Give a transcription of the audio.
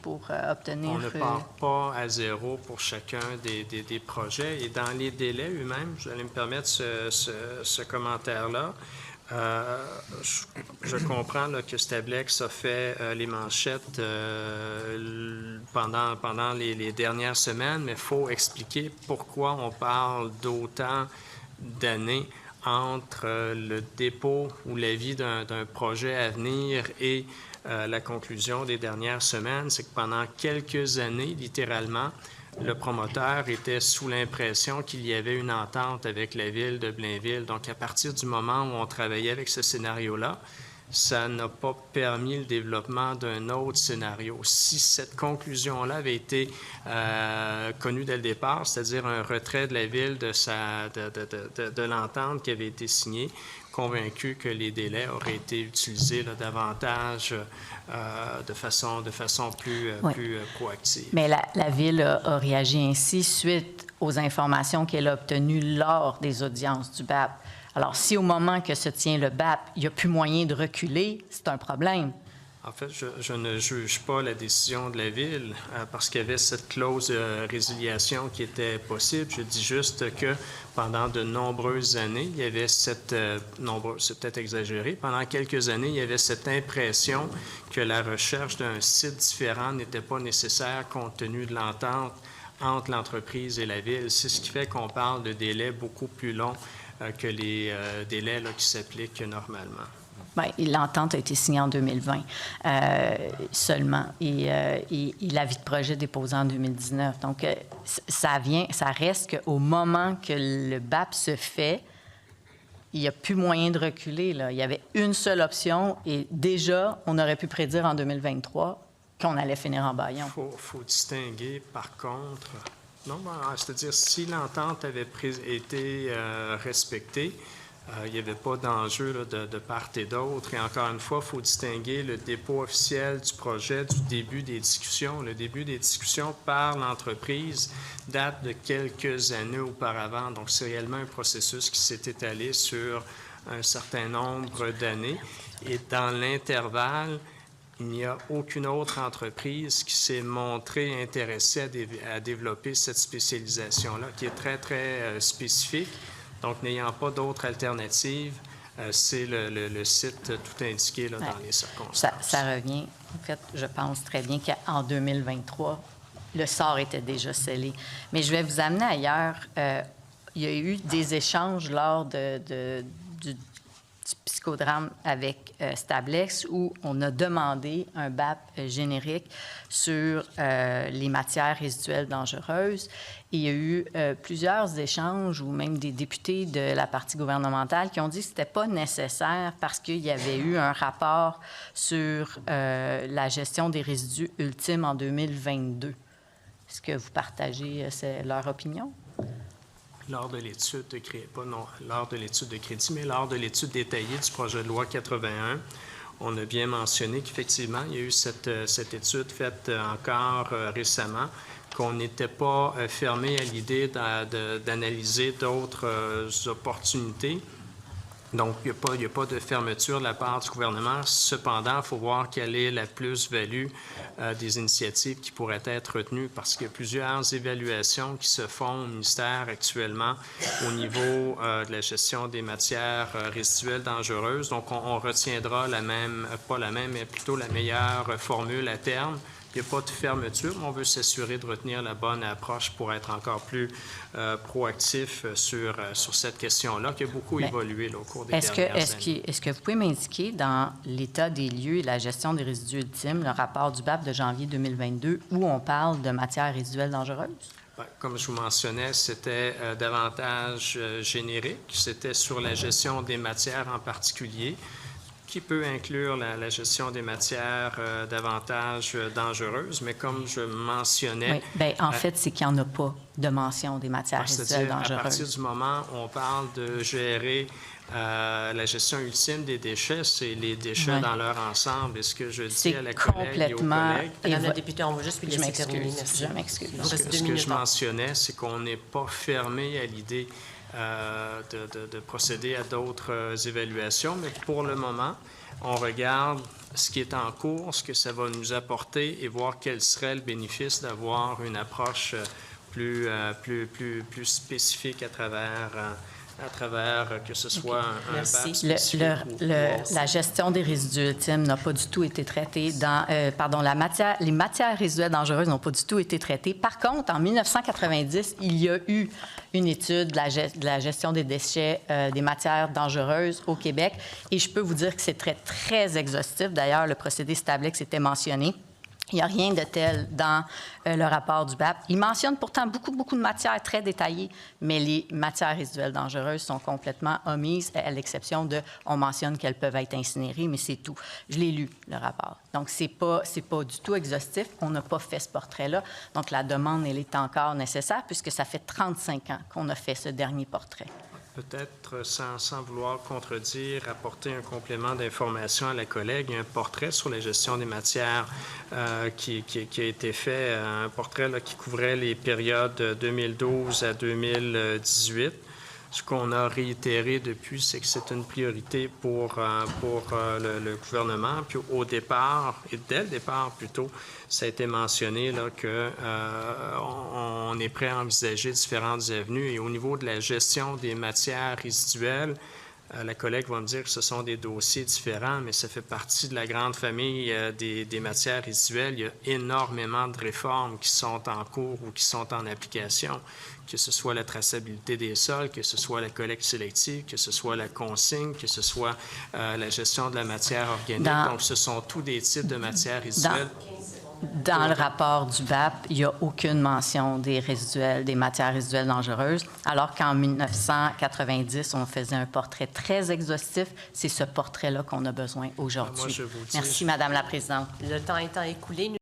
pour obtenir... On ne part pas à zéro pour chacun des projets. Et dans les délais eux-mêmes, vous allez me permettre ce commentaire-là. Je comprends là, que Stablex a fait les manchettes pendant les dernières semaines, mais il faut expliquer pourquoi on parle d'autant d'années entre le dépôt ou l'avis d'un projet à venir et la conclusion des dernières semaines. C'est que pendant quelques années, littéralement, le promoteur était sous l'impression qu'il y avait une entente avec la ville de Blainville. Donc, à partir du moment où on travaillait avec ce scénario-là, ça n'a pas permis le développement d'un autre scénario. Si cette conclusion-là avait été connue dès le départ, c'est-à-dire un retrait de la ville de l'entente qui avait été signée, convaincu que les délais auraient été utilisés là, davantage de façon plus proactive. Mais la Ville a réagi ainsi suite aux informations qu'elle a obtenues lors des audiences du BAP. Alors, si au moment que se tient le BAP, il n'y a plus moyen de reculer, c'est un problème. En fait, je ne juge pas la décision de la Ville parce qu'il y avait cette clause de résiliation qui était possible. Je dis juste que pendant de nombreuses années, il y avait c'est peut-être exagéré, pendant quelques années, il y avait cette impression que la recherche d'un site différent n'était pas nécessaire compte tenu de l'entente entre l'entreprise et la Ville. C'est ce qui fait qu'on parle de délais beaucoup plus longs que les délais là, qui s'appliquent normalement. Bien, l'entente a été signée en 2020 seulement et l'avis de projet déposé en 2019. Donc, ça reste qu'au moment que le BAP se fait, il n'y a plus moyen de reculer, là. Il y avait une seule option et déjà, on aurait pu prédire en 2023 qu'on allait finir en bâillon. Il faut distinguer, par contre... Non, c'est-à-dire, si l'entente avait été respectée, il n'y avait pas d'enjeu de part et d'autre. Et encore une fois, il faut distinguer le dépôt officiel du projet du début des discussions. Le début des discussions par l'entreprise date de quelques années auparavant. Donc, c'est réellement un processus qui s'est étalé sur un certain nombre d'années. Et dans l'intervalle, il n'y a aucune autre entreprise qui s'est montrée intéressée à développer cette spécialisation-là, qui est très, très spécifique. Donc, n'ayant pas d'autres alternatives, c'est le site tout indiqué là, dans les circonstances. Ça revient, en fait, je pense très bien qu'en 2023, le sort était déjà scellé. Mais je vais vous amener ailleurs. Il y a eu des échanges lors du psychodrame avec Stablex où on a demandé un BAP générique sur les matières résiduelles dangereuses. Et il y a eu plusieurs échanges ou même des députés de la partie gouvernementale qui ont dit que ce n'était pas nécessaire parce qu'il y avait eu un rapport sur la gestion des résidus ultimes en 2022. Est-ce que vous partagez leur opinion? Lors de l'étude de crédit, lors de l'étude de crédit, mais lors de l'étude détaillée du projet de loi 81, on a bien mentionné qu'effectivement, il y a eu cette étude faite encore récemment, qu'on n'était pas fermé à l'idée d'analyser d'autres opportunités. Donc, il n'y a pas de fermeture de la part du gouvernement. Cependant, il faut voir quelle est la plus-value des initiatives qui pourraient être retenues parce qu'il y a plusieurs évaluations qui se font au ministère actuellement au niveau de la gestion des matières résiduelles dangereuses. Donc, on retiendra pas la même, mais plutôt la meilleure formule à terme. Il n'y a pas de fermeture, mais on veut s'assurer de retenir la bonne approche pour être encore plus proactif sur cette question-là, qui a beaucoup évolué là, au cours des dernières années. Est-ce que vous pouvez m'indiquer dans l'état des lieux et la gestion des résidus ultimes, le rapport du BAP de janvier 2022, où on parle de matières résiduelles dangereuses? Comme je vous mentionnais, c'était davantage générique. C'était sur la gestion des matières en particulier, qui peut inclure la gestion des matières davantage dangereuses, mais comme je mentionnais... Oui, bien, en fait, c'est qu'il n'y en a pas de mention des matières résiduelles dangereuses. À partir du moment où on parle de gérer la gestion ultime des déchets, c'est les déchets dans leur ensemble. Et ce que je dis à la collègue et aux collègues... Madame la députée, on va juste lui laisser terminer. Je m'excuse. Ce que je mentionnais, c'est qu'on n'est pas fermé à l'idée de procéder à d'autres évaluations, mais pour le moment, on regarde ce qui est en cours, ce que ça va nous apporter et voir quel serait le bénéfice d'avoir une approche plus spécifique à travers que ce soit un Merci. BAP spécifique La gestion des résidus ultimes n'a pas du tout été traitée dans... les matières résiduelles dangereuses n'ont pas du tout été traitées. Par contre, en 1990, il y a eu une étude de la gestion des déchets des matières dangereuses au Québec. Et je peux vous dire que c'est très, très exhaustif. D'ailleurs, le procédé Stablex était mentionné. Il n'y a rien de tel dans le rapport du BAP. Il mentionne pourtant beaucoup de matières très détaillées, mais les matières résiduelles dangereuses sont complètement omises, à l'exception de, on mentionne qu'elles peuvent être incinérées, mais c'est tout. Je l'ai lu, le rapport. Donc, c'est pas du tout exhaustif. On n'a pas fait ce portrait-là. Donc, la demande, elle est encore nécessaire, puisque ça fait 35 ans qu'on a fait ce dernier portrait. Peut-être, sans vouloir contredire, apporter un complément d'information à la collègue. Il y a un portrait sur la gestion des matières qui a été fait, un portrait là, qui couvrait les périodes 2012 à 2018. Ce qu'on a réitéré depuis, c'est que c'est une priorité pour le gouvernement. Puis au départ, et dès le départ plutôt, ça a été mentionné là, qu'on est prêt à envisager différentes avenues. Et au niveau de la gestion des matières résiduelles, la collègue va me dire que ce sont des dossiers différents, mais ça fait partie de la grande famille des matières résiduelles. Il y a énormément de réformes qui sont en cours ou qui sont en application, que ce soit la traçabilité des sols, que ce soit la collecte sélective, que ce soit la consigne, que ce soit la gestion de la matière organique. Donc, ce sont tous des types de matières résiduelles. Dans le rapport du BAP, il n'y a aucune mention des matières résiduelles dangereuses, alors qu'en 1990, on faisait un portrait très exhaustif. C'est ce portrait-là qu'on a besoin aujourd'hui. Merci, Madame la Présidente. Le temps étant écoulé,